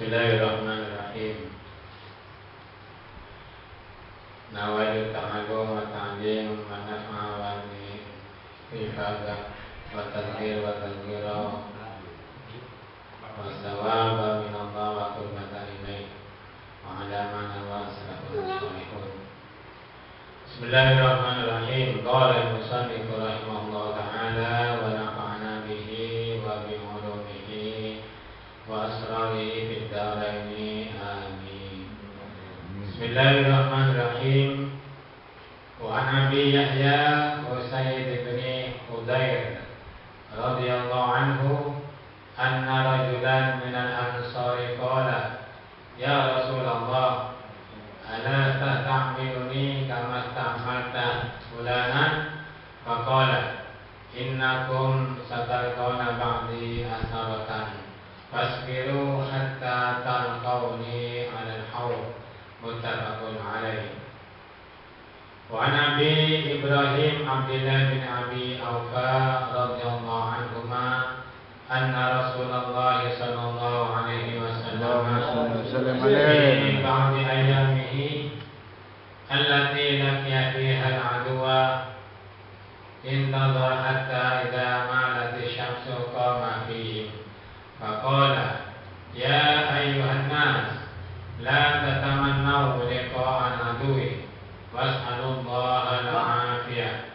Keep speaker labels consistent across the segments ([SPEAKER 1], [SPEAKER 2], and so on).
[SPEAKER 1] Bismillahirrahmanirrahim. Nawaitu ta'allum wa ta'lim wa naf'a wa ifadah wa tadhkir wa tadhkira wa sawaba min Allah wa qurbatan ilaih wa ala man wa salafun salihun. Bismillahirrahmanirrahim. Qala al-musannif rahimahullah ta'ala wa nafa'ana bihi wa bi ulumihi wa asrarihi fid dharaini amin. Bismillahirrahmanirrahim. Wa an Abi Yahya Usaid bin Hudayr radhiyallahu anhu anna rajulan minal ansari qala ya Rasulullah ala tasta'miluni kama sta'malta fulanan faqala innakum satalqawna ba'di asaratan fasbiru hatta talqawni 'alal haud muttafaqun alaih. Wa an Abi Ibrahim Abdullah bin Abi Aufa radhiyallahu anhuma anna Rasulullah sallallahu alaihi wasallam fi ba'di ayyamihi allati laqiya fiha al-'aduwa intadhara hatta idza malat asy-syamsu qama fihim faqala ya ayyuhan nas la tatamannaw liqa'an aduwi was'alullaha al-'afiyah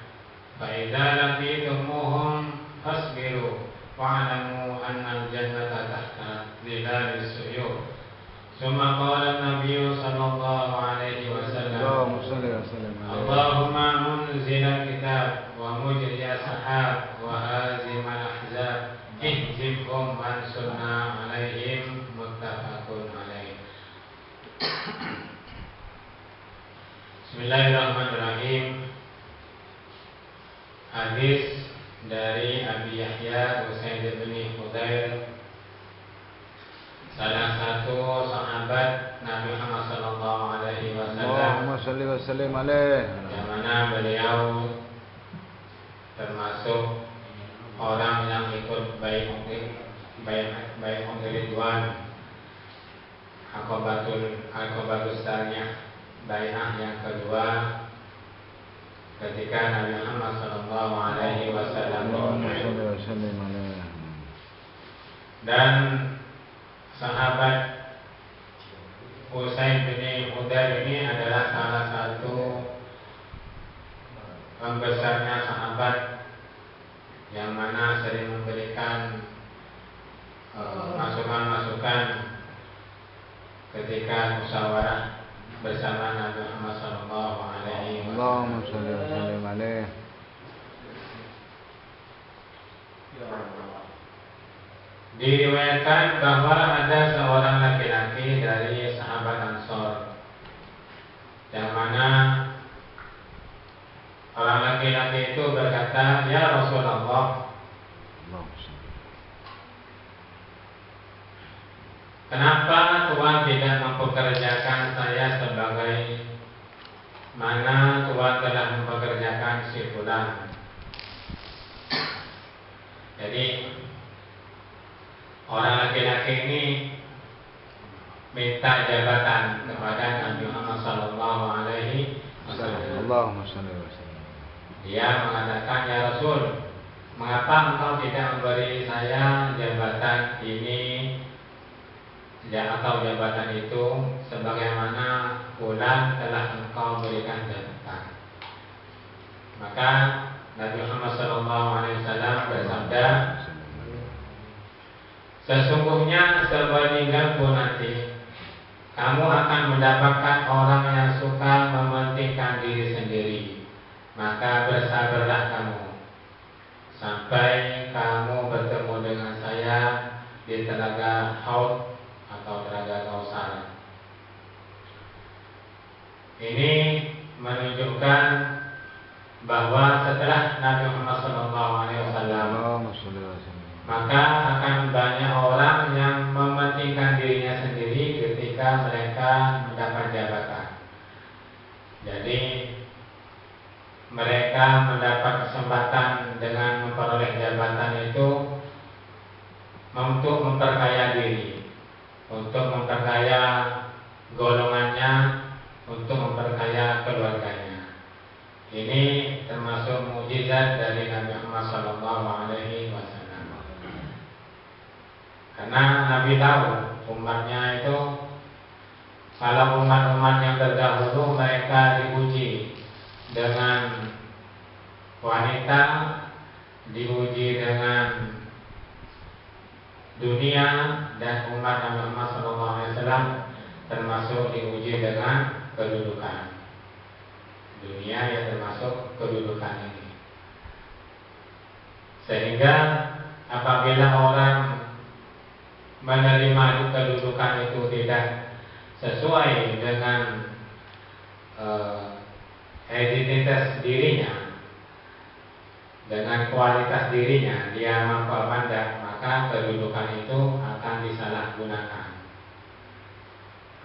[SPEAKER 1] fa idza laqitumuhum fasbiru wa'lamu anna al-jannata tahta dhilalis suyuf. Summa qala an-nabiy sallallahu alaihi wasallam Allahumma munzil al-kitab wa mujri as-sahab wa hazim al-ahzab ihzibhum mansurna alaihim muttafaqun alaih. Bismillahirrahmanirrahim. Hadis dari Abi Yahya Usaid bin Hudayr, salah satu sahabat Nabi Muhammad sallallahu alaihi wasallam.
[SPEAKER 2] Allahumma shalli wa sallim alaihi.
[SPEAKER 1] Yang mana beliau termasuk orang yang ikut baik Ridwan, Aqabatus Tsaniyah, bai'ah yang kedua ketika Nabi Muhammad sallallahu alaihi wasallam dan sahabat Usaid bin Hudayr ini adalah salah satu pembesarnya sahabat yang mana sering memberikan masukan-masukan ketika musyawarah bersama Nabi Muhammad sallallahu alaihi wasallam.
[SPEAKER 2] Allahumma shalli wa sallim alaihi.
[SPEAKER 1] Diriwayatkan bahwa ada seorang laki-laki dari sahabat Ansor, yang mana orang laki-laki itu berkata, ya Rasulullah, kenapa Tuhan tidak mempekerjakan saya sebagai mana Tuhan telah mempekerjakan si fulan? Jadi orang laki-laki ini minta jabatan kepada Nabi Muhammad sallallahu alaihi wasallam.
[SPEAKER 2] Allahumma shalli wa sallim.
[SPEAKER 1] Dia mengatakan, ya Rasul, mengapa engkau tidak memberi saya jabatan ini atau jabatan itu sebagaimana fulan telah engkau berikan jabatan? Maka Nabi Muhammad sallallahu alaihi wasallam bersabda, sesungguhnya sepeninggalku nanti kamu akan mendapatkan orang yang suka mementingkan diri sendiri. Maka bersabarlah kamu sampai kamu bertemu dengan saya di telaga Haud atau telaga Kausar. Ini menunjukkan bahwa setelah Nabi Muhammad SAW, maka akan banyak orang yang mementingkan dirinya sendiri ketika mereka mendapat jabatan. Jadi mereka mendapat kesempatan dengan memperoleh jabatan itu untuk memperkaya diri, untuk golongannya untuk memperkaya keluarganya. Ini termasuk mukjizat dari Nabi Muhammad SAW. Karena Nabi tahu umatnya itu, kalau umat-umat yang terdahulu mereka diuji dengan wanita, diuji dengan dunia, dan umat Nabi Muhammad SAW termasuk diuji dengan kedudukan. Dunia yang termasuk kedudukan ini. Sehingga apabila orang menerima kedudukan itu tidak sesuai dengan identitas dirinya, dengan kualitas dirinya, dia mampu pandang, maka kedudukan itu akan disalahgunakan.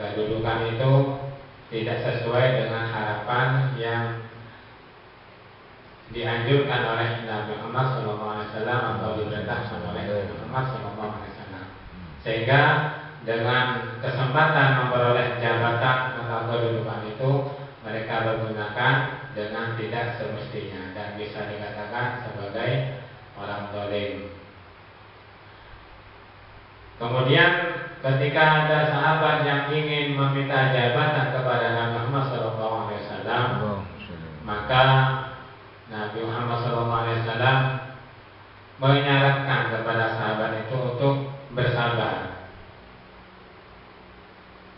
[SPEAKER 1] Kedudukan itu tidak sesuai dengan harapan yang dianjurkan oleh Nabi Muhammad SAW atau diperintahkan oleh Nabi Muhammad SAW. Sehingga dengan kesempatan memperoleh jabatan atau kedudukan itu, mereka menggunakan dengan tidak semestinya dan bisa dikatakan sebagai orang zalim. Kemudian ketika ada sahabat yang ingin meminta jabatan kepada Nabi Muhammad SAW, maka Nabi Muhammad SAW menyarankan kepada sahabat itu untuk bersabar.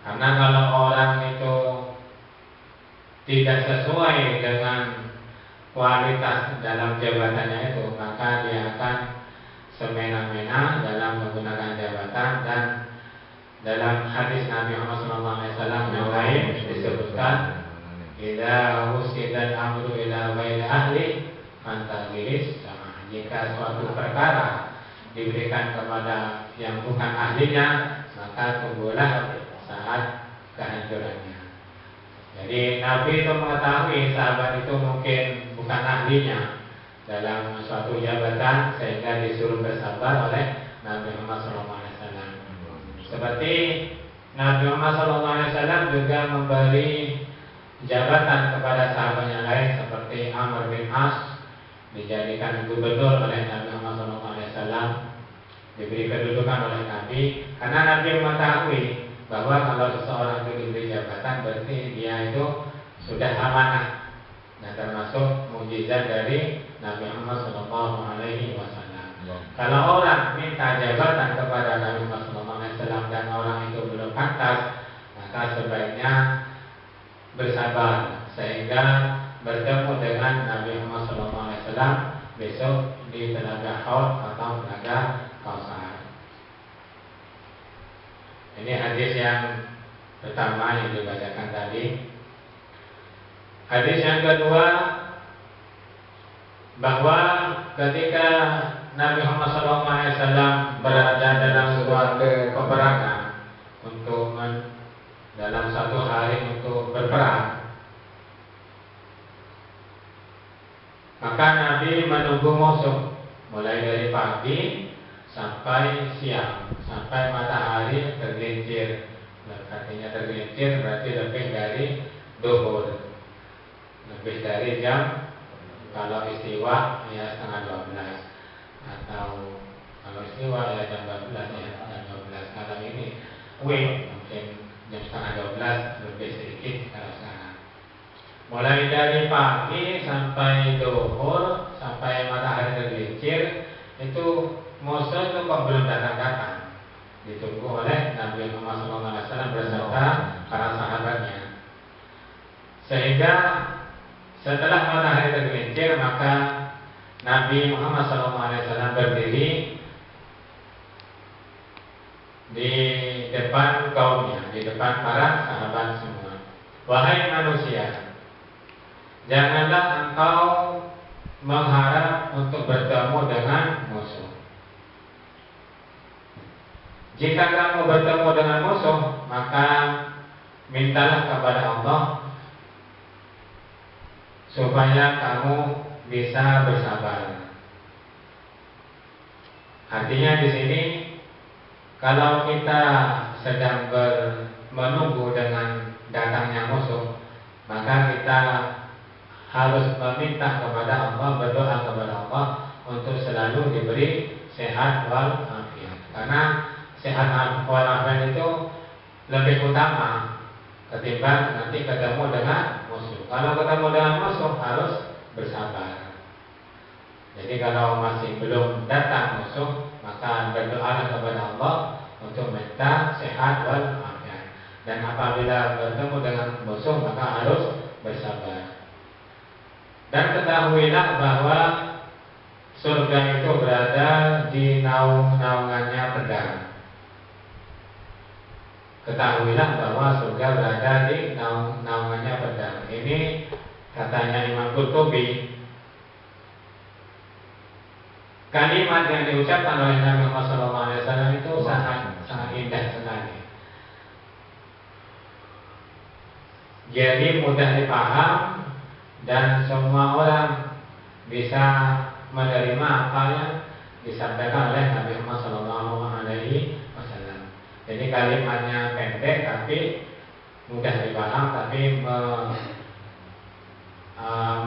[SPEAKER 1] Karena kalau orang itu tidak sesuai dengan kualitas dalam jabatannya itu, maka dia akan semena-mena dalam menggunakan jabatan. Dan dalam hadis Nabi Muhammad SAW yang lain disebutkan, "Idza usida al-amru ila ghairi ahli fantazilis sama." Jika suatu perkara diberikan kepada yang bukan ahlinya, maka tunggulah saat kehancurannya. Jadi Nabi itu mengetahui sahabat itu mungkin bukan ahlinya dalam suatu jabatan, sehingga disuruh bersabar oleh Nabi Muhammad SAW. Seperti Nabi Muhammad SAW juga memberi jabatan kepada sahabat yang lain, seperti Amr bin As dijadikan gubernur oleh Nabi Muhammad SAW, diberi kedudukan oleh Nabi, karena Nabi mengetahui bahwa kalau seseorang itu diberi jabatan berarti dia itu sudah amanah. Nah, termasuk mukjizat dari Nabi Muhammad SAW. Kalau orang minta jabatan kepada Nabi Muhammad SAW dan orang itu belum pantas, maka sebaiknya bersabar sehingga bertemu dengan Nabi Muhammad SAW besok di Telaga Haud atau Telaga Kausar. Ini hadis yang pertama yang dibacakan tadi. Hadis yang kedua, bahwa ketika Nabi Muhammad SAW berada dalam suatu peperangan untuk dalam satu hari untuk berperang, maka Nabi menunggu musuh mulai dari pagi sampai siang, sampai matahari tergelincir. Artinya tergelincir berarti lebih dari duhur, lebih dari jam, kalau istiwa ya setengah 12, atau kalau istiwa ya jam 12 ya, jam 12. Kalau ini mungkin jam setengah 12 lebih sedikit kalau sekarang. Mulai dari pagi sampai duhur, sampai matahari tergelincir, itu musuh itu kok belum datang-datang. Ditunggu oleh Nabi Muhammad SAW beserta para sahabatnya. Sehingga setelah matahari tergelincir, maka Nabi Muhammad SAW berdiri di depan kaumnya, di depan para sahabat semua. "Wahai manusia, janganlah engkau mengharap untuk bertemu dengan musuh. Jika kamu bertemu dengan musuh, maka mintalah kepada Allah supaya kamu bisa bersabar." Artinya di sini, Kalau kita sedang menunggu dengan datangnya musuh, maka kita harus meminta kepada Allah, berdoa kepada Allah untuk selalu diberi sehat wal afiat. Karena sehat wal afiat itu lebih utama ketimbang nanti ketemu dengan musuh. Kalau ketemu dengan musuh harus bersabar. Jadi kalau masih belum datang musuh, maka berdoa kepada Allah untuk minta sehat wal afiat. Dan apabila bertemu dengan musuh, maka harus bersabar. Dan ketahuilah bahwa surga itu berada di naungannya pedang. Ketahuilah bahwa surga berada di naungannya pedang. Ini katanya Imam Qurtubi. Kalimat yang diucapkan oleh Nabi Muhammad SAW itu sangat indah sekali. Jadi mudah dipaham dan semua orang bisa menerima apa yang disampaikan oleh Nabi Muhammad SAW. Jadi kalimatnya pendek tapi mudah dipaham, tapi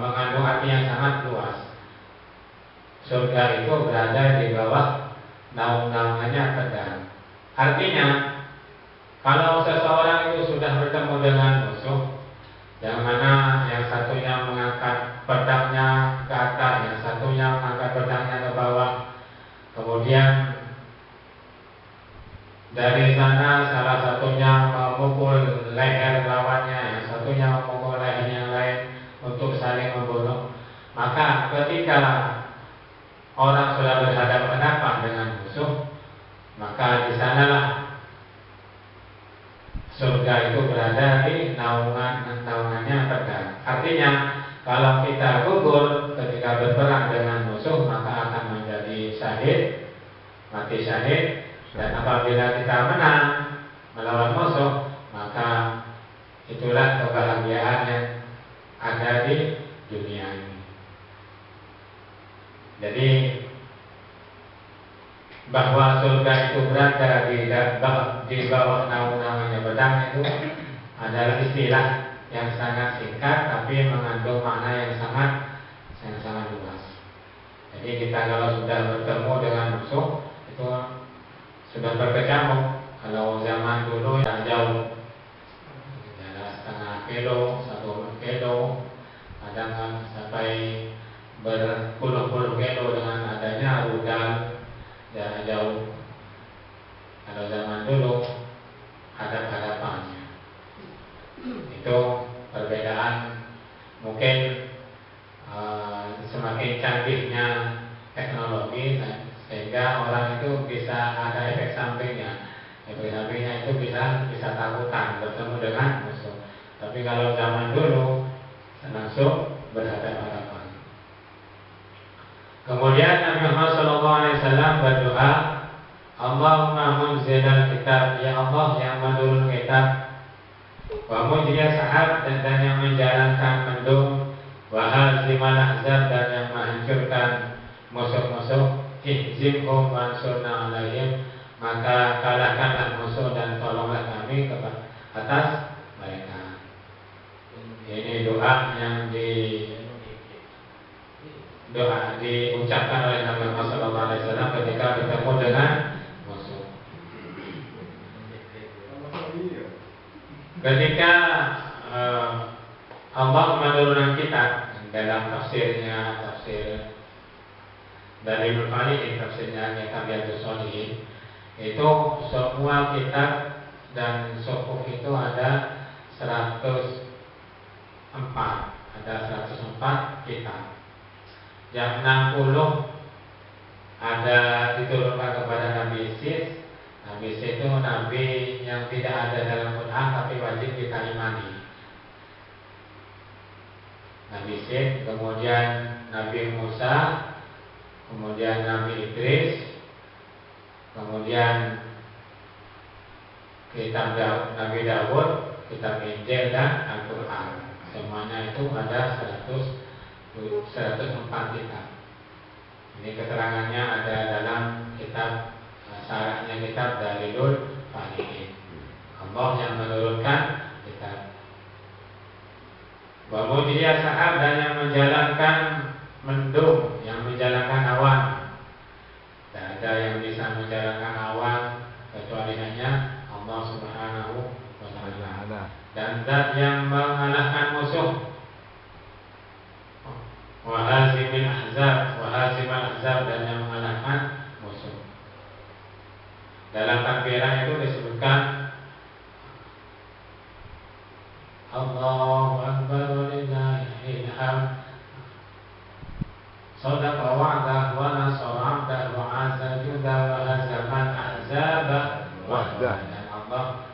[SPEAKER 1] mengandung arti yang sangat luas. Surga itu berada di bawah naungannya pedang. Artinya, kalau seseorang itu sudah bertemu dengan musuh, yang mana yang satunya mengangkat pedangnya ke atas, yang satunya mengangkat pedangnya ke bawah, kemudian dari sana salah satunya memukul leher lawannya, yang satunya memukul leher yang lain untuk saling membunuh. Maka ketika orang sudah berhadapan-hadapan dengan musuh, maka di sanalah surga itu berada di naungannya pedang. Artinya, kalau kita gugur ketika berperang dengan musuh, maka akan menjadi syahid, mati syahid. Dan apabila kita menang melawan musuh, maka itulah kebahagiaan yang ada di dunia ini. Jadi bahwa surga itu berada di bawah naungannya pedang itu adalah istilah yang sangat singkat tapi mengandung makna yang sangat luas. Jadi kita kalau sudah bertemu dengan musuh itu sudah berkecamuk. Kalau zaman dulu yang jauh, setengah kilo, 1 kilo, kadang sampai berpuluh-puluh kilo dengan adanya rudal jarak jauh. Kalau zaman dulu hadap-hadapannya. Itu perbedaan. Mungkin semakin canggihnya teknologi sehingga orang itu bisa ada efek sampingnya. Efek sampingnya itu bisa takutan bertemu dengan musuh. Tapi kalau zaman dulu langsung berhadapan-hadapan. Kemudian Nabi Muhammad SAW berdoa, Allahumma munzilal kitab, ya Allah yang menurun kitab, wa mujriyas sahab, dan yang menjalankan mendung, wa hazimal ahzab, dan yang menghancurkan musuh-musuh, ihzimhum wansurna alaihim, maka kalahkanlah musuh dan tolonglah kami ke atas mereka. Ini doa yang diucapkan oleh Nabi Muhammad SAW ketika bertemu dengan musuh. Ketika Allah menurunkan kitab dalam tafsirnya, tafsir dari Ibnu Katsir, tafsirnya Kitabul Sholihin, itu semua kitab dan suhuf itu ada 104 kitab. Yang 60 ada diturunkan kepada Nabi Isa. Nabi Isa itu nabi yang tidak ada dalam Quran tapi wajib kita imani. Nabi Isa, kemudian Nabi Musa, kemudian Nabi Idris, kemudian kitab Nabi Dawud, kitab Injil dan Al-Quran. Semuanya itu ada 104 kitab. Ini keterangannya ada dalam kitab syaratnya kitab dalilul falihin. Allah yang menurunkan kitab. Wa mudhiya sahab, dan yang menjalankan mendung, yang menjalankan awan. Tidak ada yang bisa menjalankan awan kecuali hanya Allah Subhanahu wa Ta'ala. Dan zat yang mengalahkan musuh. Wa hazimil ahzab, dan yang mengalahkan musuh. Dalam takbiran itu disebutkan Allahu Akbar walillahil hamd. Sadaqa wa'dah wa nasara 'abdah wa 'azza juda wa hazamal ahzaba wahdah. Dan Allah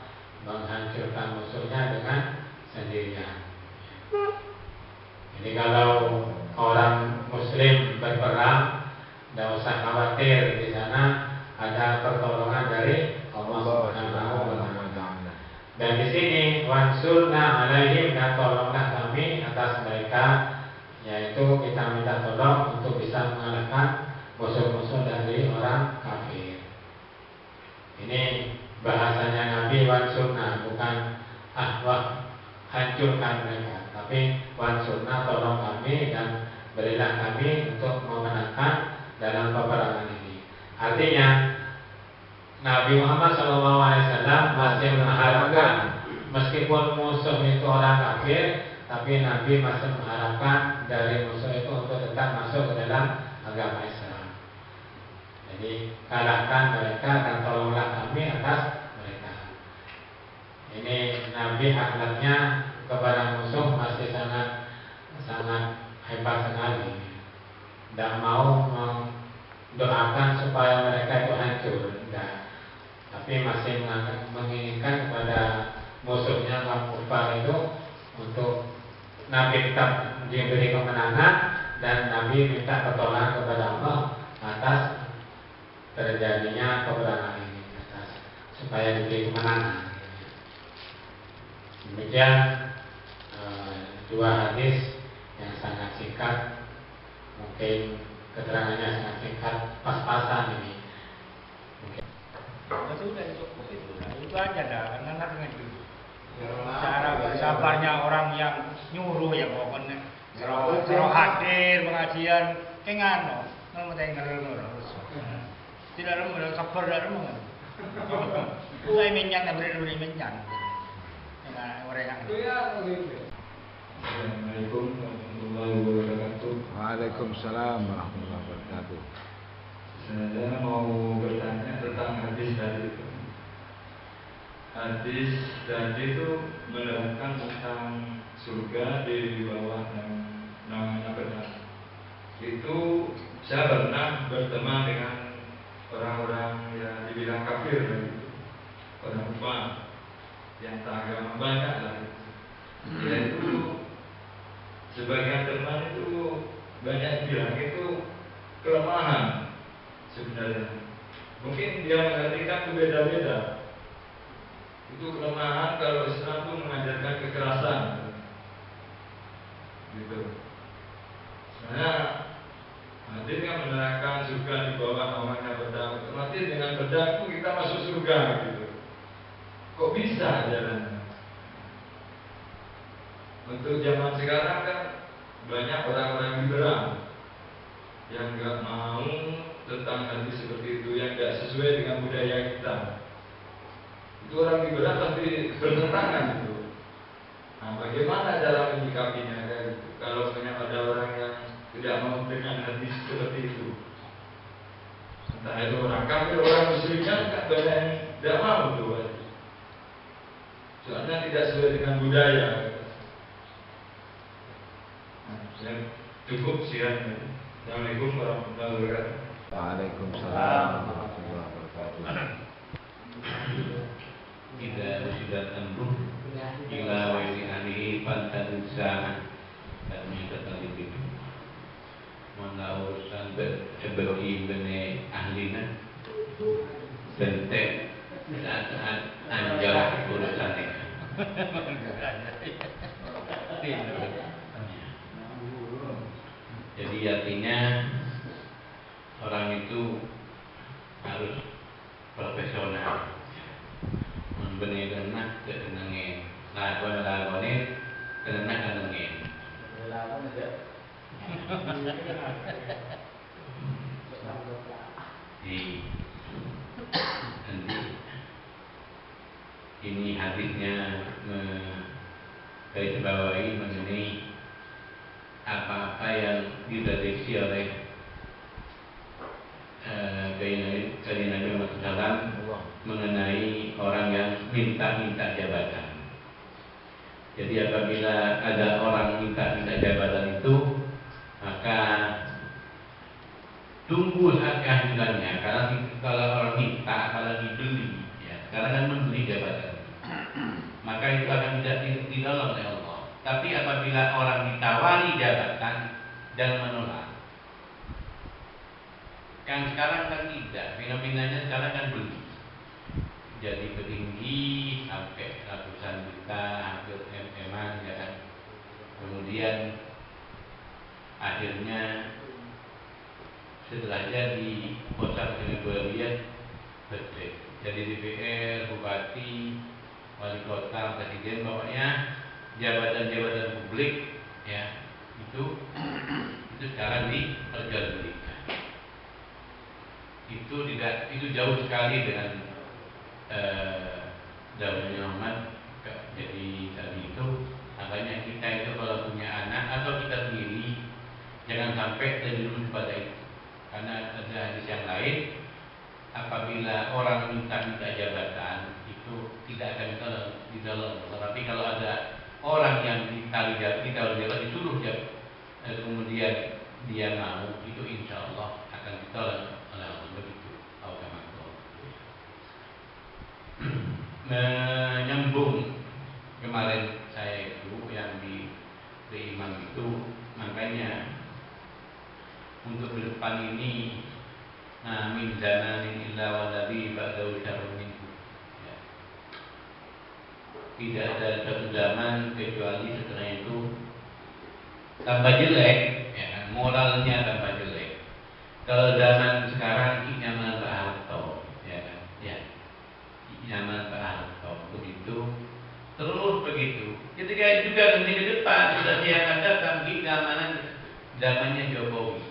[SPEAKER 1] menghancurkan musuhnya dengan sendirian. Jadi kalau orang muslim berperang, tidak usah khawatir, di sana ada pertolongan dari Allah Subhanahu wa Ta'ala. Dan di sini wansurna alaihim, dan tolonglah kami atas mereka, yaitu kita minta tolong untuk bisa mengalahkan musuh-musuh dari orang kafir. Ini bahasanya Nabi, wansurna, bukan wah hancurkan mereka, tapi wansurna, tolong kami dan berilah kami untuk memenangkan dalam peperangan ini. Artinya Nabi Muhammad SAW masih mengharapkan, meskipun musuh itu orang kafir, tapi Nabi masih mengharapkan dari musuh itu untuk tetap masuk ke dalam agama Islam. Jadi kalahkan mereka dan tolonglah kami atas mereka. Ini Nabi akhlaknya kepada musuh masih sangat hebat sekali. Tidak mau mendoakan supaya mereka itu hancur, tidak. Tapi masih menginginkan kepada musuhnya kaum kufar itu untuk Nabi tetap diberi kemenangan, dan Nabi minta pertolongan kepada Allah atas terjadinya peperangan ini, supaya diberi kemenangan. Demikian dua hadis yang sangat singkat, mungkin keterangannya sangat singkat, pas-pasan ini.
[SPEAKER 3] Betul, dan cukup itu. Nah, itu aja dah, karena itu cara bersabarnya orang yang nyuruh, yang pokoknya kalau hadir pengajian kengano, nama tinggal tidak ada sabar dari mana. Saya minyak, beri minyak.
[SPEAKER 4] Assalamualaikum warahmatullahi wabarakatuh.
[SPEAKER 2] Waalaikumsalam warahmatullahi wabarakatuh.
[SPEAKER 4] Saya mau bertanya tentang hadis tadi itu. Hadis tadi itu menerangkan tentang surga di bawah namanya benar. Itu saya pernah berteman dengan orang-orang yang dibilang kafir, gitu. Orang kufar yang tak agama banyak lah. Yaitu sebagian teman itu banyak bilang itu kelemahan sebenarnya. Mungkin dia mengartikan itu beda-beda. Itu kelemahan kalau Islam itu mengajarkan kekerasan, gitu. Sebenarnya hadis yang menerangkan surga di bawah naungannya pedang. Otomatis dengan pedang itu kita masuk surga, gitu. Kok bisa jalannya? Untuk zaman sekarang kan banyak orang-orang liberal yang nggak mau tentang hadis seperti itu, yang nggak sesuai dengan budaya kita. Itu orang liberal pasti bertentangan itu. Nah, bagaimana cara menyikapinya kayak gitu? Kalau banyak ada orang yang tidak mau dengan hadis seperti itu, entah itu orang kafir, orang muslimnya kan banyak yang tidak mau tuh. Soalnya tidak sesuai dengan budaya. Nah, cukup siang. Assalamualaikum warahmatullahi wabarakatuh.
[SPEAKER 2] Waalaikumsalam warahmatullahi wabarakatuh.
[SPEAKER 5] Kita sudah tempuh ila wali ahli pantadusa dan minta itu. Mana urusan sebagai bene ahlina bentek saat anjak urusannya. Jadi artinya orang itu harus profesional. Benih kena kenangan, lakon kena kenangan. Ini hadisnya garisbawahi mengenai apa-apa yang diprediksi oleh Nabi Muhammad SAW mengenai orang yang minta-minta jabatan. Jadi apabila ada orang minta-minta jabatan itu, maka tunggu saat kehancurannya. Karena kalau orang minta, apalagi beli, ya, sekarang kan membeli jabatan, maka itu akan tidak ditolong oleh Allah. Tapi apabila orang ditawari jabatan dan menolak, kan sekarang kan tidak, fenomenanya sekarang kan beli. Jadi petinggi sampai ratusan juta, hampir MM-an, ya kan. Kemudian akhirnya setelah jadi posat dengan Bolivia, jadi DPR, bupati, wali kota, presiden, pokoknya jabatan-jabatan publik, ya itu sekarang diperjualbelikan. Itu jauh sekali dengan zamannya Muhammad. Jadi tadi itu makanya kita itu kalau punya anak atau kita sendiri jangan sampai terjerumus pada itu, karena ada hadis yang lain, apabila orang minta jabatan itu tidak akan ditolong. Tapi kalau ada orang yang ditawari jabatan disuruh kemudian dia mau, itu insya Allah akan ditolong oleh Allah. Begitu. Menyambung kemarin saya itu yang di imam itu, makanya untuk ke depan ini min zamanin illa wallazi ba'dahu syarrun minhu, ya. Tidak ada satu zaman kecuali setelah itu tambah jelek, ya, moralnya tambah jelek. Kalau zaman sekarang nyaman Pak Harto, ya kan, ya, nyaman Pak Harto, begitu terus begitu. Ketika juga nanti ke depan sudah dia akan datang di zamannya Jokowi.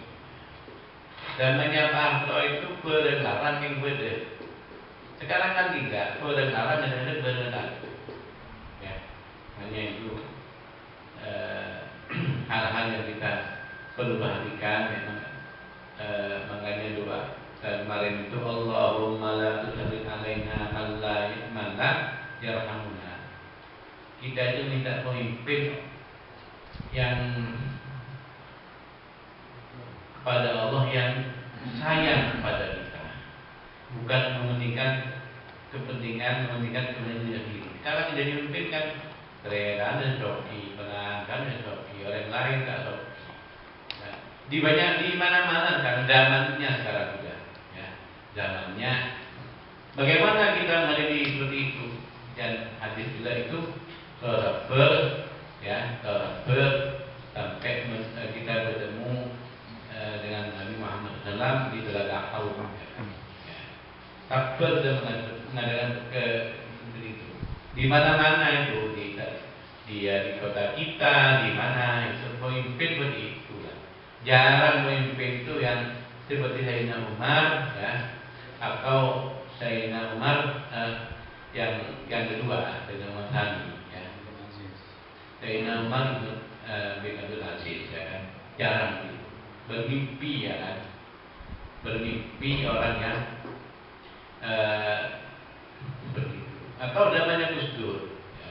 [SPEAKER 5] Zamannya Pak Harto itu berlarang yang beda. Sekarang kan tidak, berlarang yang ada berlarang. Ya, hanya itu hal-hal yang kita perlu perhatikan. Memang makanya doa kemarin itu Allahumma la tusallit alaina man la yarhamuna. Kita itu minta pemimpin yang kepada Allah yang sayang kepada kita, bukan mementingkan kepentingan diri. Sekarang jadi pemimpin kan terang dan sopi, pelanggan dan sopi, orang lain tak sopi. Nah, di mana-mana kan zamannya sekarang juga, ya, zamannya. Bagaimana kita menjadi seperti itu? Dan hadis juga itu sabar, ya, sabar sampai kita bertemu dengan Nabi Muhammad SAW di Telaga Haud. Sabar dan mengadakan seperti itu. Di mana-mana itu di kota kita, di mana itu pemimpin seperti itu. Jarang pemimpin itu yang seperti Sayyidina Umar, ya, atau Sayyidina Umar yang kedua, Sayyidina Umar Thani, ya. Sayyidina Umar bin Abdul Aziz, ya kan, jarang gitu. Bermimpi, ya kan, bermimpi orang yang seperti itu. Atau namanya Gus Dur, ya.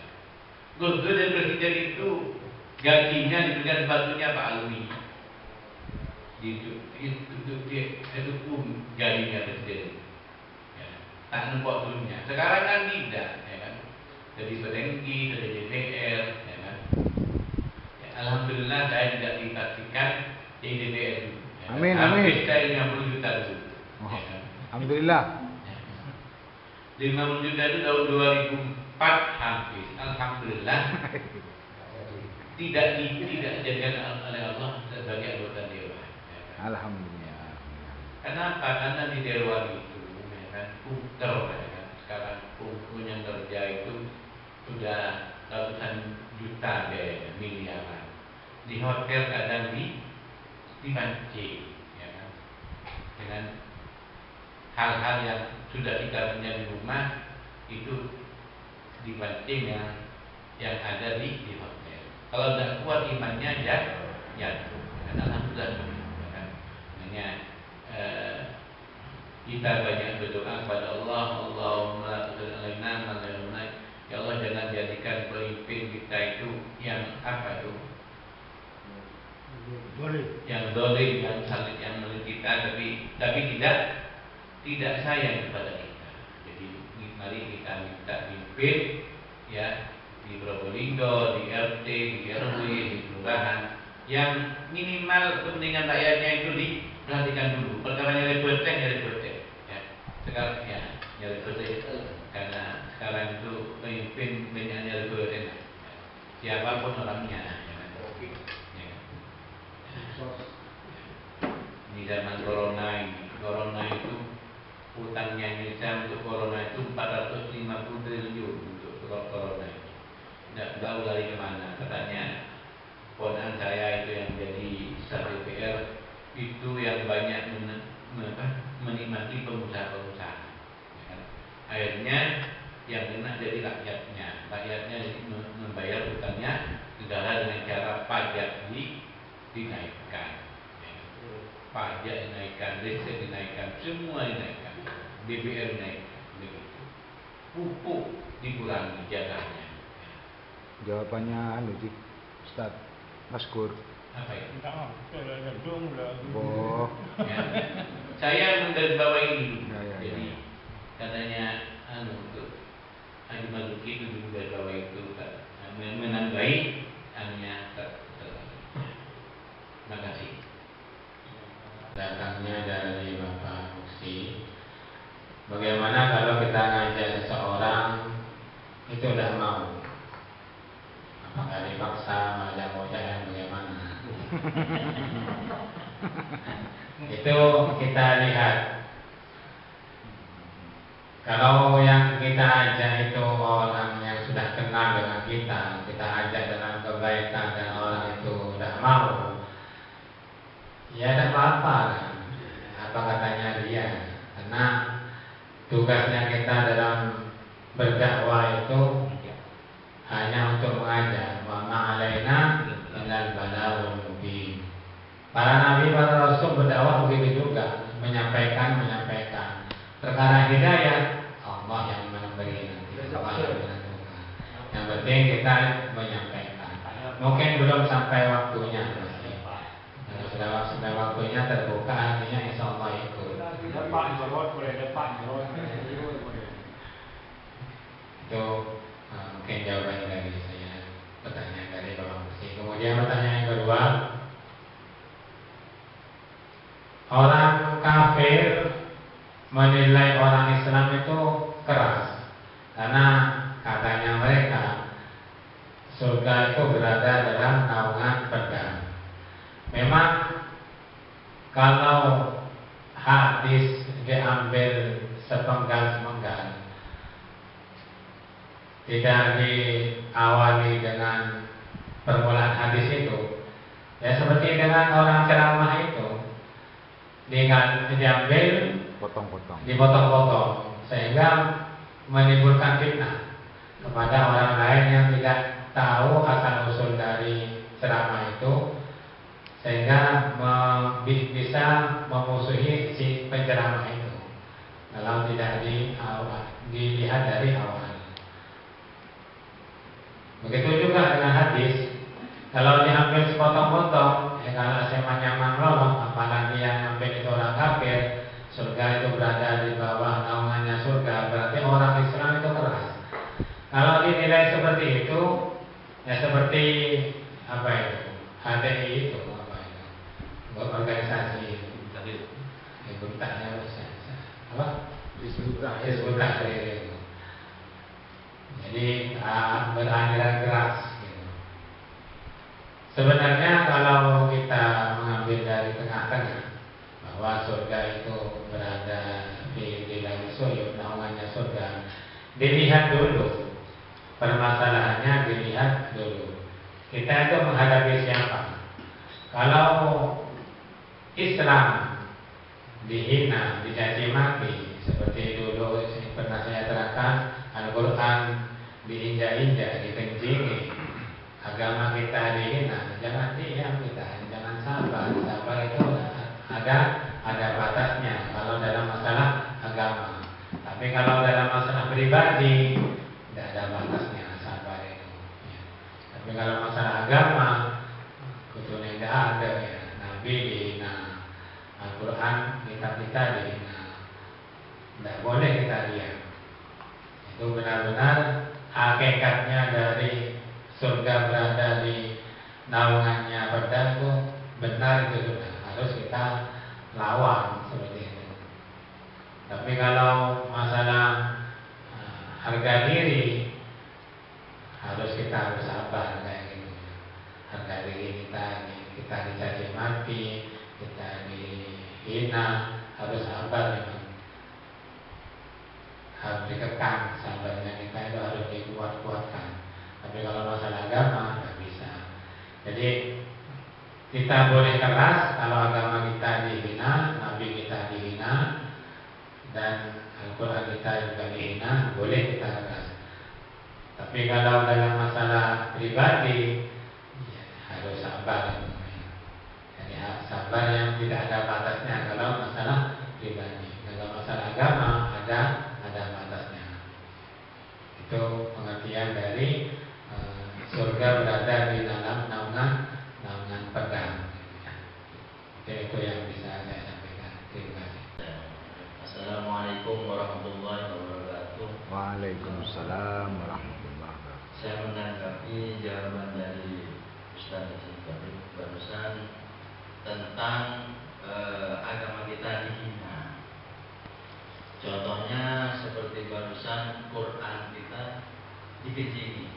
[SPEAKER 5] Gus Dur dan presiden itu gajinya diberikan bantunya Pak Alwi. Itu gajinya presiden, ya. Tak nempok dunia. Sekarang kan tidak, ya kan. Jadi berhenti, jadi DPR, ya kan. Ya, alhamdulillah saya tidak dipastikan di DPR itu. Ya.
[SPEAKER 2] Amin,
[SPEAKER 5] Habis
[SPEAKER 2] amin.
[SPEAKER 5] saya 50 juta dulu.
[SPEAKER 2] Oh,
[SPEAKER 5] Ya kan.
[SPEAKER 2] alhamdulillah.
[SPEAKER 5] 50 juta itu tahun 2004 habis. Alhamdulillah tidak dijadikan oleh Allah sebagai anggota dewan. Ya kan?
[SPEAKER 2] Alhamdulillah.
[SPEAKER 5] Kenapa? Karena di dewan itu, ya kan, kunker ya kan. Sekarang kunker yang kerja itu sudah ratusan juta biayanya, miliaran. Di hotel kadang dipancing ya kan. Dengan hal-hal yang sudah kita punya di rumah itu dipancing yang ada di hotel. Kalau tidak kuat imannya jatuh. Karena alhamdulillah ya kan. Makanya kita banyak berdoa kepada Allah, Allahumma tu'il alaina man la yumna. Ya Allah, jangan jadikan pemimpin kita itu yang apa itu? Yang dolim, yang saling yang milik kita, tapi tidak sayang kepada kita. Jadi mari kita minta pimpin ya di Probolinggo, di RT, di RW, di kelurahan yang minimal kepentingan rakyatnya itu diperhatikan dulu. Perkara nyari bete ya. Sekarang ya nyari bete karena sekarang itu pemimpin banyak nyari bete. Siapapun orangnya ya. Di zaman corona itu utangnya Indonesia untuk corona itu 450 triliun untuk corona itu. Tidak tahu dari kemana. Katanya ponakan saya itu yang jadi staf DPR itu yang banyak menikmati pengusaha-pengusaha. Ya kan? Akhirnya yang kena jadi rakyatnya membayar utangnya negara dengan cara pajak dinaikkan. Pajak dinaikkan, listrik dinaikkan, semua dinaikkan, BBM dinaikkan, begitu. Pupuk dikurangi jatahnya.
[SPEAKER 2] Jawabannya Ustaz Maskur.
[SPEAKER 5] Apa itu?
[SPEAKER 2] Oh.
[SPEAKER 5] Ya. Saya menggarisbawahi ini.
[SPEAKER 2] Ya.
[SPEAKER 5] Jadi katanya untuk Haji Mazuki itu menggarisbawahi itu menambahi anunya. Terima kasih.
[SPEAKER 1] Datangnya dari Bapak Muksi. Bagaimana kalau kita ngajak seseorang itu udah mau? Apakah dipaksa ngajak-ngajak yang bagaimana? Itu kita lihat. Kalau yang kita ajak itu orang yang sudah kenal dengan kita ajak dengan kebaikan dan orang itu udah mau, ya tidak apa-apa kan? Apa katanya dia? Karena tugasnya kita dalam berdakwah itu hanya untuk mengajak. Wa ma'alaina illal balagul mubin. Para nabi, para rasul berdakwah begitu juga, menyampaikan. Perkara hidayah Allah yang memberi nanti. Allah yang menentukan. Yang penting kita menyampaikan. Mungkin belum sampai waktunya. Sudah waktunya terbuka, artinya insya Allah ikut. Itu mungkin jawaban dari saya, pertanyaan dari Bapak Musi. Kemudian pertanyaan yang kedua, orang kafir menilai orang Islam itu keras karena katanya mereka surga itu berada dalam naungan pedang. Memang kalau hadis diambil sepenggal-sepenggal, tidak diawali dengan permulaan hadis itu, ya seperti dengan orang ceramah itu, diambil dipotong-potong sehingga menimbulkan fitnah kepada orang lain yang tidak tahu asal usul dari ceramah itu, sehingga bisa memusuhi si penceramah itu kalau tidak dilihat dari awal. Begitu juga dengan hadis, kalau diambil sepotong-potong, kalau semuanya menolong, apalagi yang ambil itu orang kafir, surga itu berada di bawah naungannya surga, berarti orang Islam itu keras. Kalau dinilai seperti itu, ya seperti apa itu? HTI itu apa itu? Organisasi itu. Bentaknya apa? Hizbut Tahrir itu. Jadi beraliran keras. Gitu. Sebenarnya kalau kita mengambil dari tengah-tengah, bahwa surga itu berada di dalam suyud, dilihat dulu. Permasalahannya dilihat dulu. Kita itu menghadapi siapa? Kalau Islam dihina, dicaci maki, seperti dulu pernah saya terangkan, Al-Quran diinjak-injak, dikencingin, agama kita dihina, jangan diam kita, jangan sabar. Sabar itu ada batasnya kalau dalam masalah agama. Tapi kalau dalam masalah pribadi tidak ada batasnya sabar itu. Ya. Tapi kalau masalah agama, khususnya tidak ada ya. Nabi dihina, Al-Quran kita dihina, tidak boleh kita diam. Itu benar-benar hakikatnya dari surga berada di naungannya pedang itu benar, itu sudah harus kita lawan seperti itu. Tapi kalau masalah harga diri, harus kita bersabar kayak gitu. Harga diri kita dicaci maki, kita dihina, harus sabar memang. Harus dikekang, sabarnya kita itu harus dikuat-kuatkan. Tapi kalau masalah agama nggak bisa. Jadi kita boleh keras kalau agama kita dihina, Nabi kita dihina, dan Al-Quran kita juga dihina, boleh kita keras. Tapi kalau dalam masalah pribadi ya, harus sabar. Jadi sabar yang tidak ada batasnya kalau masalah pribadi. Kalau masalah agama ada batasnya. Itu pengertian dari surga berada di dalam naungan pedang. Itu yang bisa saya sampaikan. Terima kasih.
[SPEAKER 6] Assalamualaikum warahmatullahi wabarakatuh.
[SPEAKER 2] Waalaikumsalam warahmatullahi wabarakatuh.
[SPEAKER 6] Saya menanggapi jawaban dari Ustaz Yusuf barusan tentang agama kita dihina. Contohnya seperti barusan Quran kita dikencingin.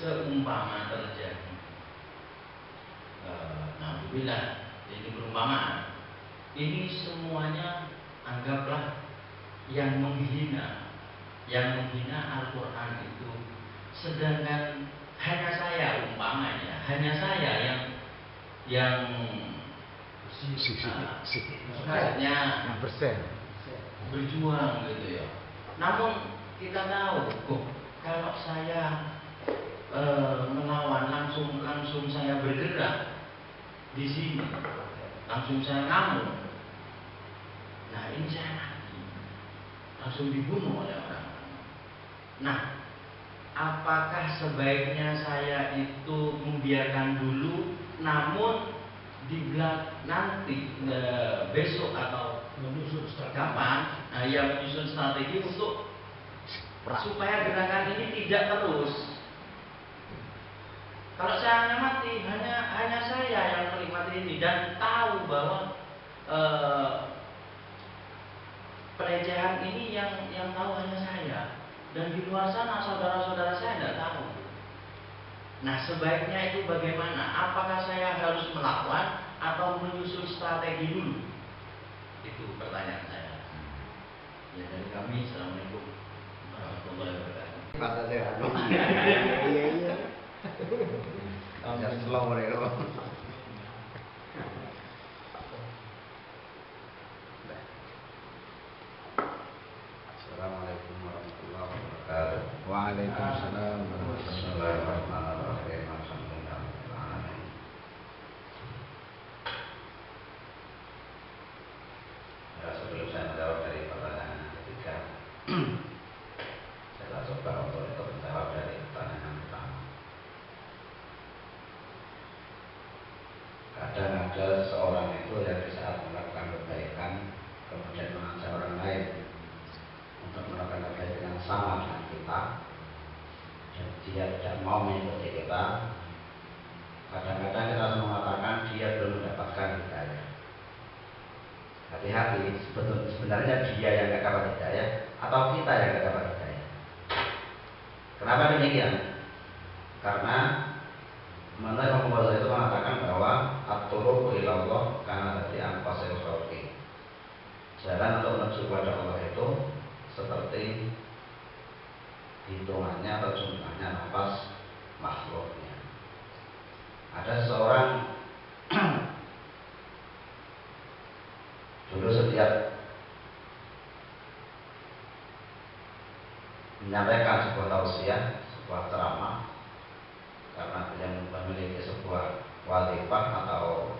[SPEAKER 6] Seumpama terjadi, alhamdulillah, ini perumpamaan. Ini semuanya anggaplah yang menghina Al-Quran itu. Sedangkan hanya saya, umpamanya, hanya saya yang maksudnya berjuang gitu ya. Namun kita tahu, kalau saya melawan langsung saya bergerak di sini, langsung saya ngamuk. Nah ini saya mati, langsung dibunuh oleh orang. Nah, apakah sebaiknya saya itu membiarkan dulu, namun di nanti besok atau menyusun kapan, menyusun strategi untuk supaya gerakan ini tidak terus. Kalau saya hanya mati, hanya saya yang menikmati ini dan tahu bahwa pelecehan ini yang tahu hanya saya, dan di luar sana saudara-saudara saya tidak tahu. Nah, sebaiknya itu bagaimana? Apakah saya harus melawan atau menyusun strategi dulu? Itu pertanyaan saya. Ya, dari kami, assalamualaikum warahmatullahi wabarakatuh.
[SPEAKER 2] Kata saya, iya. Slow mereka.
[SPEAKER 7] Assalamualaikum warahmatullahi wabarakatuh.
[SPEAKER 2] Waalaikumsalam warahmatullahi wabarakatuh.
[SPEAKER 7] Bismillahirrahmanirrahim. Sebelum saya menjawab dari pertanyaan ketiga, saya coba untuk menjawab dari pertanyaan pertama. Kadang ada seorang itu yang di saat melakukan kebaikan kemudian mengajak orang lain untuk melakukan kebaikan yang sama dengan kita, dan dia tidak mau mengikuti kita. Kadang-kadang kita harus mengatakan dia belum mendapatkan hidayah. Hati-hati, sebenarnya dia yang tidak dapat hidayah atau kita yang tidak dapat hidayah. Kenapa demikian? Karena menurut Imam Ghazali itu mengatakan bahwa at-turuqu ilallah karena dari anfasil khalqi. Jalan untuk menuju kepada Allah itu seperti hitungannya atau jumlahnya nafas makhluknya. Ada seorang dulu setiap menyampaikan sebuah tausiah, sebuah ceramah, karena beliau memiliki sebuah wazifah atau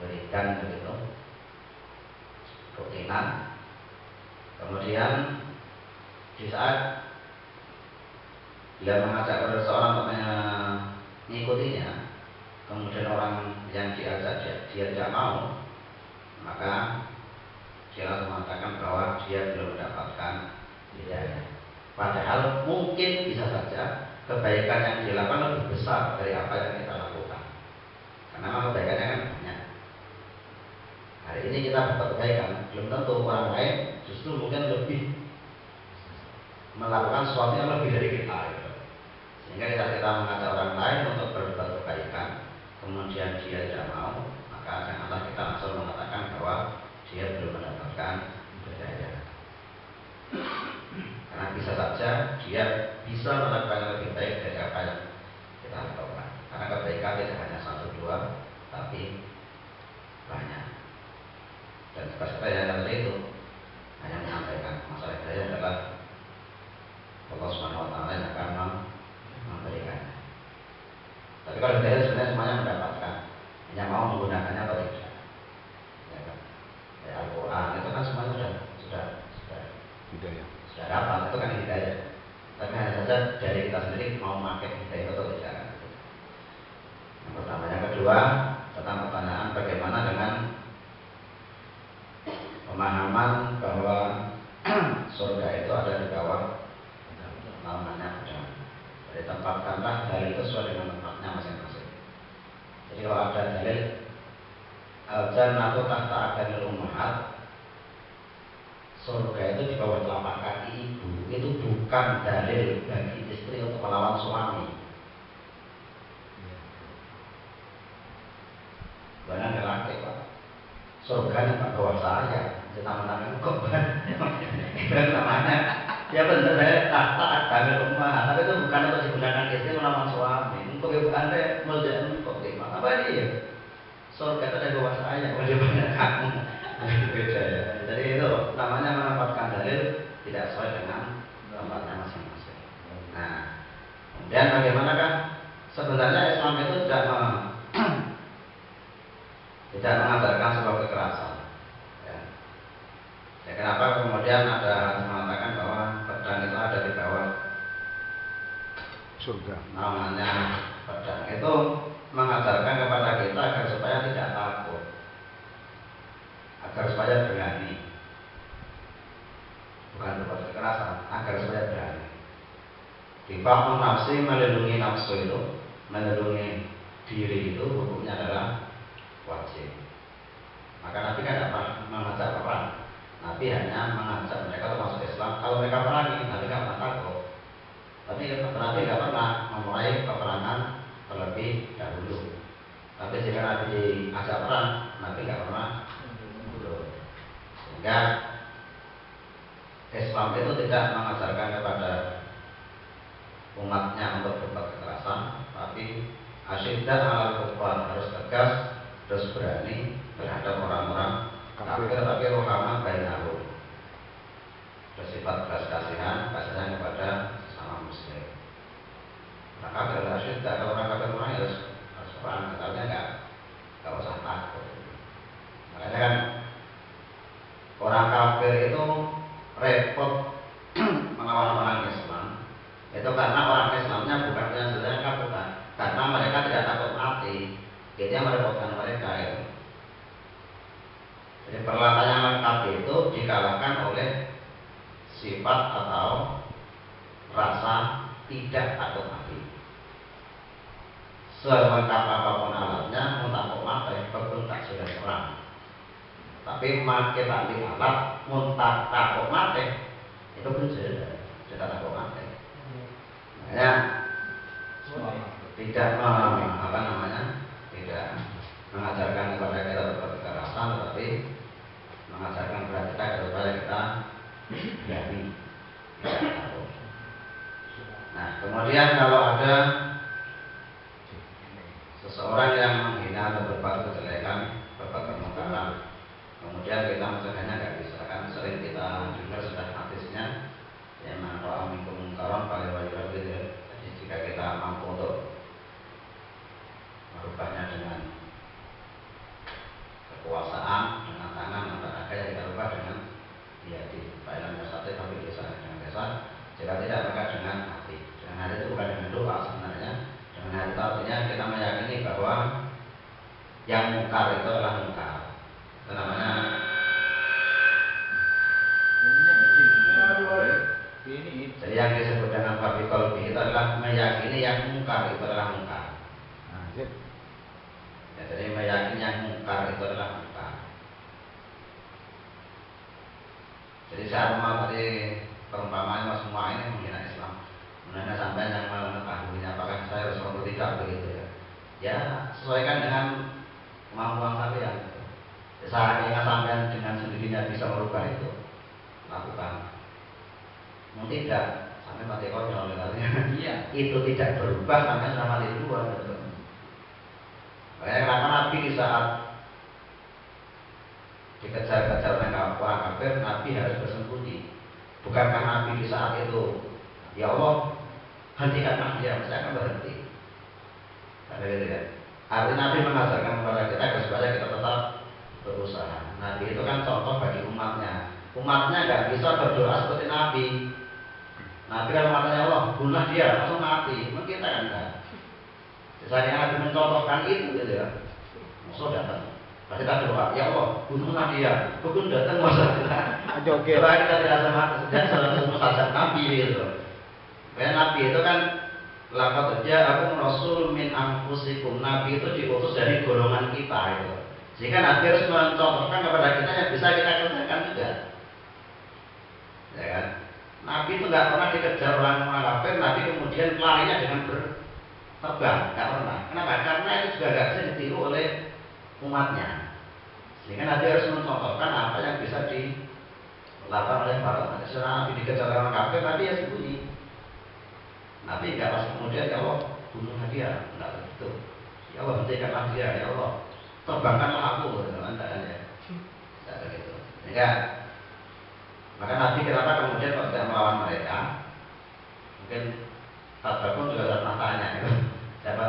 [SPEAKER 7] berikan begitu rutinan. Kemudian di saat dia mengajak seseorang untuk mengikutinya, kemudian orang yang diajak dia tidak mau, maka dia langsung mengatakan bahwa dia belum mendapatkan hidayah. Padahal mungkin bisa saja kebaikan yang dilakukan lebih besar dari apa yang kita lakukan, karena memang kebaikannya kan banyak. Hari ini kita dapat kebaikan, belum tentu orang lain justru mungkin lebih melakukan sesuatu yang lebih dari kita gitu. Sehingga kita mengajak orang lain untuk berbuat kebaikan, kemudian dia tidak mau, maka janganlah kita langsung mengatakan bahwa dia belum mendapatkan hidayah. Karena bisa saja dia bisa melakukan yang lebih baik dari apa yang kita lakukan. Karena kebaikan tidak hanya satu dua, tapi banyak. Dan tugas kita yang seperti itu hanya menyampaikan. Masalah hidayah adalah Allah Subhanahu Wa Taala yang akan memberikannya. Tapi kalau hidayah sebenarnya semuanya mendapatkan, hanya mau menggunakannya atau tidak. Ya kan? Ya, Al-Quran itu kan semuanya sudah
[SPEAKER 2] hidayah.
[SPEAKER 7] Sudah dapat, itu kan hidayah. Tapi hanya saja dari kita sendiri mau memakai hidayah atau tidak. Yang pertama, yang kedua tentang pertanyaan bagaimana dengan pemahaman bahwa surga itu ada di bawah naungannya pedang. Jadi tempatkanlah dalil itu sesuai dengan tempatnya masing-masing. Jadi kalau ada dalil al-jannatu tahta aqdamil ummahat, surga itu di bawah telapak kaki ibu, itu bukan dalil bagi istri untuk melawan suami. Benar nggak laki pak? Surga di bawah saya, kita menangkan kok itu namanya. Ya benar ya, tahta aqdamil ummahat, tapi itu bukan untuk digunakan istri melawan suami. Untuk ibu anda melja kok gimana? Apa dia? Surga itu ada di bawah saya, bagaimana kamu? Beda ya. Jadi itu namanya menempatkan dalil tidak sesuai dengan tempatnya masing-masing. Nah, kemudian bagaimanakah sebenarnya Islam itu tidak mengajarkan sebuah kekerasan. Ya. Ya, kenapa kemudian ada hadis mengatakan bahwa pedang itu ada di bawah
[SPEAKER 2] surga?
[SPEAKER 7] Namanya pedang itu mengajarkan kepada kita agar supaya tidak takut, agar supaya berani, bukan berbuat kekerasan, agar supaya berani. Difa'un nafsi, melindungi nafsu itu, melindungi diri itu hukumnya adalah wajib. Maka Nabi kan tidak pernah mengajak perang. Nabi hanya mengajak mereka untuk masuk Islam. Kalau mereka perangi, Nabi tidak pernah takut. Tapi Nabi tidak pernah memulai peperangan terlebih dahulu. Tapi jika Nabi diajak perang, Nabi tidak pernah mundur. Sehingga Islam itu tidak mengajarkan kepada umatnya untuk berbuat kekerasan, tapi asyiddah alal kufar, harus tegas, terus berani terhadap orang-orang kafir, tapi rohama bainahum, bersifat belas kasihan kepada sesama muslim. Maka kafir asyiddah, kalau orang kafir orang harus perang, katanya nggak usah takut. Makanya kan orang kafir itu repot melawan orang Islam. Itu karena orang Islamnya bukan yang senjata, bukan. Karena mereka tidak takut mati, jadi merepotkan mereka itu. Jadi peralatan yang lengkap itu dikalahkan oleh sifat atau rasa tidak takut mati. Selengkap apapun alatnya, mun takut mati, pun tak sudah perang. Tapi makin tadi alat, mun takut mati, itu pun sudah takut mati. Makanya tidak tidak mengajarkan kepada kita berbuat kekerasan, tetapi mengajarkan kepada kita supaya kita dibiayai. Nah, kemudian kalau ada seseorang yang menghina atau berbuat kejelekan, berbuat kemungkaran, kemudian kita mencegahnya nggak bisa. Kan sering kita dengar sudah hadisnya, yang mana minkum mungkaran paling wajib gitu ya. Jadi jika kita mampu untuk merubahnya dengan kekuasaan, dengan tangan, maka ya kita rubah dengan di Thailand satu tapi bisa dengan desa. Jika tidak maka dengan hati. Dengan hati itu bukan dengan doa sebenarnya. Dengan hati itu artinya kita meyakini bahwa yang mungkar itu adalah mungkar. Itu namanya jadi yang disebut dengan babi kolbi itu adalah meyakini yang mungkar itu adalah mungkar. Ya, jadi meyakini yang mungkar itu adalah mungkar. Jadi saya mau tadi perumpamaan semua ini menghina Islam. Menanya sampai yang mengetahuinya apakah saya harus atau tidak begitu ya. Ya sesuaikan dengan kemampuan sampean. Seandainya sampean dengan sendirinya bisa merubah itu, lakukan. Mungkin tidak sampai mati konyol katanya. Iya. Itu tidak berubah sampai sudah mati duluan betul. Makanya kenapa Nabi di saat dikejar-kejar oleh orang kafir, Nabi harus bersembunyi. Bukankah Nabi di saat itu, ya Allah, hentikanlah dia, saya akan berhenti. Karena gitu ya. Artinya Nabi mengajarkan kepada kita supaya kita tetap berusaha. Nabi itu kan contoh bagi umatnya. Umatnya nggak bisa berdoa seperti Nabi. Nabi kalau matanya Allah, bunuh dia, langsung mati. Mungkin kita kan enggak. Misalnya Nabi mencontohkan itu gitu ya. Musuh datang. Pasti kita doa, ya Allah, bunuhlah dia. Hukum datang masa kita. Doa kita tidak sama saja Nabi gitu. Karena Nabi itu kan laqad ja'akum rasulun min anfusikum. Nabi itu diutus dari golongan kita itu. Sehingga Nabi harus mencontohkan kepada kita yang bisa kita kerjakan juga. Ya kan? Nabi itu nggak pernah dikejar orang-orang kafir. Nabi kemudian larinya dengan terbang, nggak pernah. Kenapa? Karena itu juga nggak bisa ditiru oleh umatnya. Sehingga Nabi harus mencontohkan apa yang bisa dilakukan oleh para umat. Setelah Nabi dikejar orang kafir, Nabi ya sembunyi. Nabi nggak pas kemudian ya Allah bunuh dia, nggak begitu. Ya Allah hentikanlah dia, ya Allah terbangkanlah aku, anda ya. Tidak begitu. Enggak. Maka Nabi kenapa kemudian kok tidak melawan mereka? Mungkin Tatkun juga pernah tanya itu siapa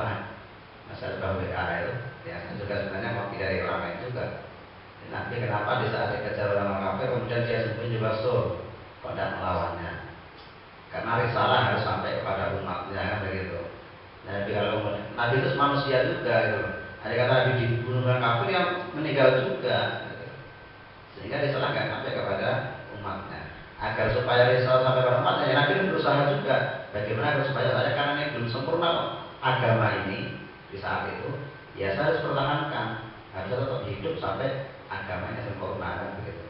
[SPEAKER 7] Mas WA itu. Ya saya juga sebenarnya mau dari orang lain juga. Nabi kenapa di saat dikejar orang kafir kemudian dia sembunyi juga kok tidak melawannya? Karena risalah harus sampai kepada umatnya kan begitu. Nah, kalau Nabi itu manusia juga gitu. Ada kata Nabi dibunuh orang kafir yang meninggal juga gitu. Sehingga risalah nggak sampai kepada umatnya. Agar supaya risalah sampai kepada umatnya, ya Nabi berusaha juga. Bagaimana supaya saya karena ini belum sempurna agama ini di saat itu, ya saya harus pertahankan, harus tetap hidup sampai agamanya sempurna kan begitu.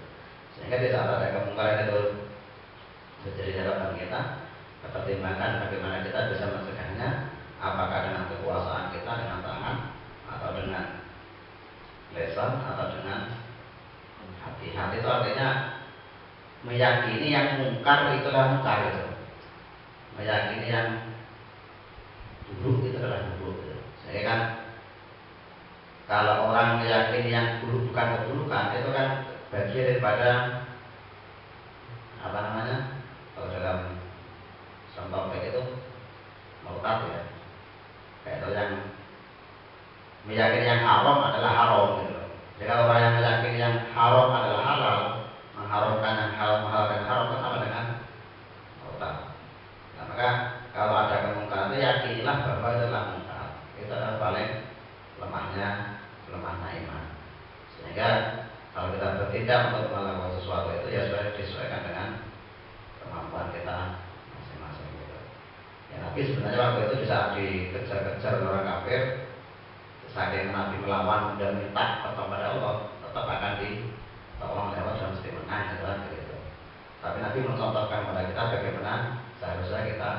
[SPEAKER 7] Sehingga di saat ada kemungkaran itu menjadi catatan kita, pertimbangkan bagaimana kita bisa mencegahnya, apakah dengan kekuasaan kita, dengan tangan, atau dengan lisan, atau dengan hati. Hati itu artinya meyakini yang mungkar itu adalah mungkar itu, meyakini yang buruk itu adalah buruk. Saya kan kalau orang meyakini yang buruk bukan keburukan, itu kan bagian daripada apa namanya? Kalau dalam contoh kayak itu murtad ya. Kayak itu yang meyakini yang haram adalah haram gitu. Jadi kalau orang yang meyakini yang haram adalah halal, mengharamkan yang halal, menghalalkan yang haram, sama dengan murtad. Nah, maka kalau ada kemungkaran itu yakinilah bahwa itu adalah mungkar. Itu adalah paling lemahnya iman. Sehingga kalau kita bertindak untuk melakukan sesuatu itu ya sudah disesuaikan dengan kemampuan kita masing-masing gitu. Ya Nabi sebenarnya waktu itu bisa dikejar-kejar orang kafir, saking Nabi melawan dan minta pertolongan pada Allah, tetap akan ditolong oleh Allah dan mesti menang gitu. Tapi Nabi mencontohkan kepada kita bagaimana seharusnya kita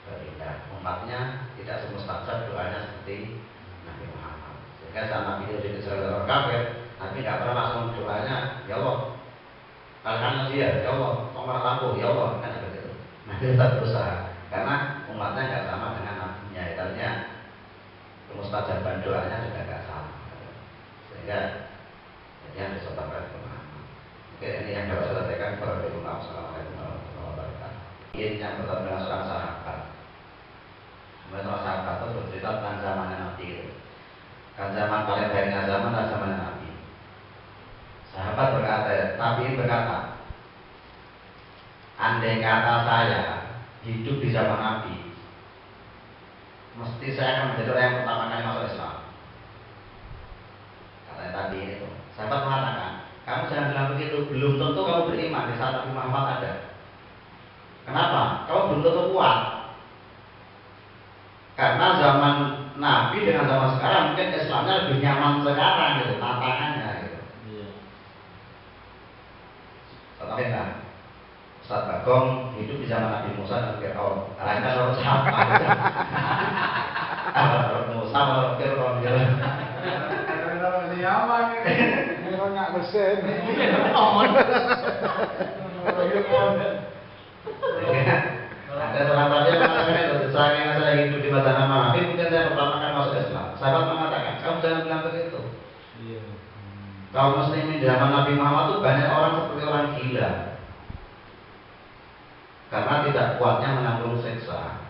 [SPEAKER 7] bertindak. Umatnya tidak semustajab doanya seperti Nabi Muhammad. Sehingga saat Nabi itu dikejar oleh orang kafir, Nabi tidak pernah langsung doanya, ya Allah kalahkan dia, ya Allah nomor lampu, ya Allah, kan begitu. Nah kita berusaha, karena umatnya nggak sama dengan nabinya, artinya kemustajaban doanya juga nggak sama, sehingga yang disebabkan pemahaman. Oke, ini yang dapat saya sampaikan. Assalamualaikum warahmatullahi wabarakatuh. Ini yang bertemu dengan seorang sahabat. Seorang sahabat itu bercerita tentang zaman Nabi itu. Kan zaman paling baiknya zaman adalah zaman Nabi. Sahabat berkata, Nabi berkata, andai kata saya hidup di zaman Nabi, mesti saya akan menjadi orang yang pertama kali masuk Islam. Kata tadi itu. Sahabat mengatakan, kamu jangan bilang begitu, belum tentu kamu beriman di saat Nabi Muhammad ada. Kenapa? Kamu belum tentu kuat. Karena zaman Nabi dengan zaman sekarang mungkin Islamnya lebih nyaman sekarang gitu, tantangannya gitu. Tetapi kan, Ustaz Bagong hidup di zaman Nabi Musa dan Fir'aun. Lainnya harus siapa? Musa atau Fir'aun gitu.
[SPEAKER 2] Nyaman ini nggak mesin.
[SPEAKER 7] Ada seorang tadi yang mengatakan, saya hidup di masa Nabi, mungkin saya pertama kali masuk Islam. Sahabat mengatakan, kamu jangan bilang begitu. Kaum muslimin di zaman Nabi Muhammad itu banyak orang seperti orang gila, karena tidak kuatnya menanggung siksa.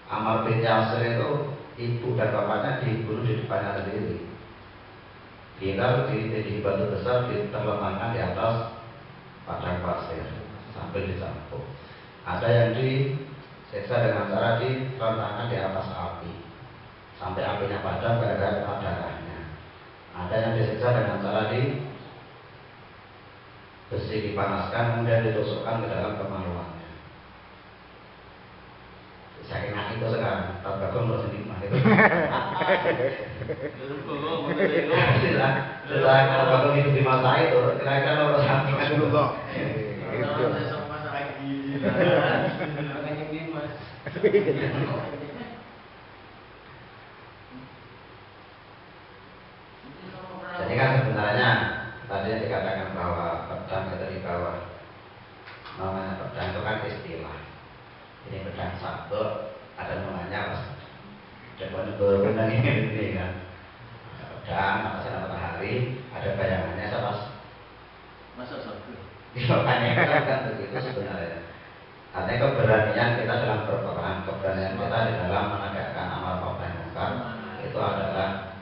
[SPEAKER 7] Ammar bin Yasir itu ibu dan bapaknya dibunuh di depannya sendiri. Dia di batu besar diterletakkan di atas padang pasir sambil dicampur. Ada yang disiksa dengan cara diletakkan di atas api sampai apinya padam gara-gara darahnya. Ada yang disiksa dengan cara besi dipanaskan kemudian ditusukkan ke dalam kemaluannya. Saya ingat itu sekarang, tak bagong terus nikmat itu. Setelah kalau bagong hidup di masa itu, kira-kira lo sampai
[SPEAKER 2] Rasulullah. Itu.
[SPEAKER 7] Jadi kan sebenarnya tadi yang dikatakan bahwa pedang itu di bawah, namanya pedang itu kan istilah. Ini pedang satu ada namanya mas, dan pedang ini kan pedang atasnya matahari, ada bayangannya sama
[SPEAKER 6] Masa satu?
[SPEAKER 7] Makanya kan begitu sebenarnya. Artinya keberanian kita dalam berperang, keberanian kita di dalam menegakkan amal ma'ruf nahi munkar itu adalah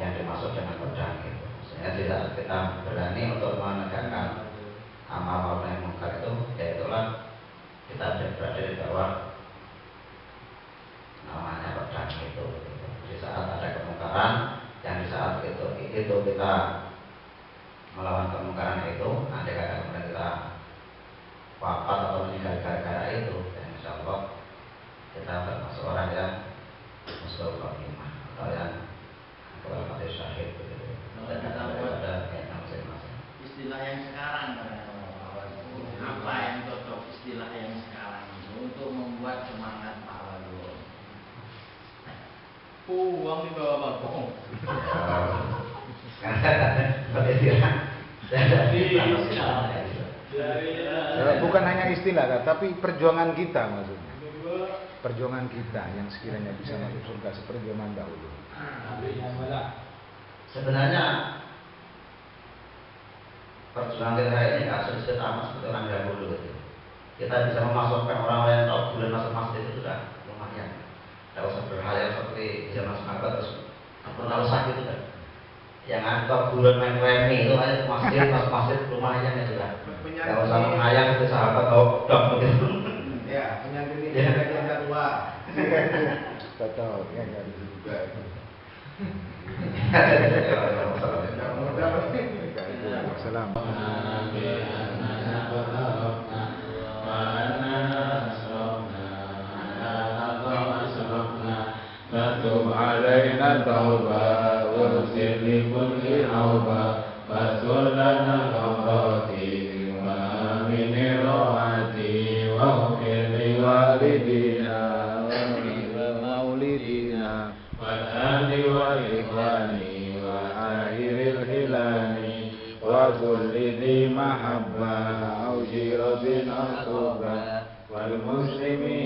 [SPEAKER 7] yang dimaksud dengan pedang itu. Sehingga tidak kita berani untuk menegakkan amal ma'ruf nahi munkar itu, yaitulah kita berada di bawah namanya pedang itu. Di saat ada kemungkaran, yang di saat itu kita melawan kemungkaran itu, andai kata kemudian kita wafat atau meninggal gara-gara itu, dan insya Allah kita termasuk orang yang muslim khotimah atau yang kewal mati syahid begitu. Dan kita berada yang masing-masing.
[SPEAKER 6] Istilah yang sekarang, apa yang cocok istilah yang sekarang itu untuk membuat semangat Pak Waluyo? Uang di bawah bagong.
[SPEAKER 2] Bukan hanya istilah, tapi perjuangan kita maksudnya. Perjuangan kita yang sekiranya bisa masuk surga seperti zaman dahulu.
[SPEAKER 7] Sebenarnya perjuangan kita ini nggak sulit amat seperti orang dahulu gitu. Kita bisa memasukkan orang-orang yang tahu bulan masuk masjid itu sudah lumayan. Tidak usah berhayal seperti zaman sahabat terus terlalu sakit itu kan. Yang ada bulan main remi itu aja masjid masjid lumayan ya sudah. Tidak usah menghayal itu sahabat tahu dok begitu.
[SPEAKER 2] Ya, penyakit ini kita tua. Betul, ya nggak juga. Salam.
[SPEAKER 1] فتب علينا التوبة واغفر لكل عوبة واستر لنا الخطايا وآمن روعتي واغفر لوالدينا
[SPEAKER 2] ومولدينا
[SPEAKER 1] والأهل والإخوان وعائر الهلال وكل ذي محبة sobat wal muslimin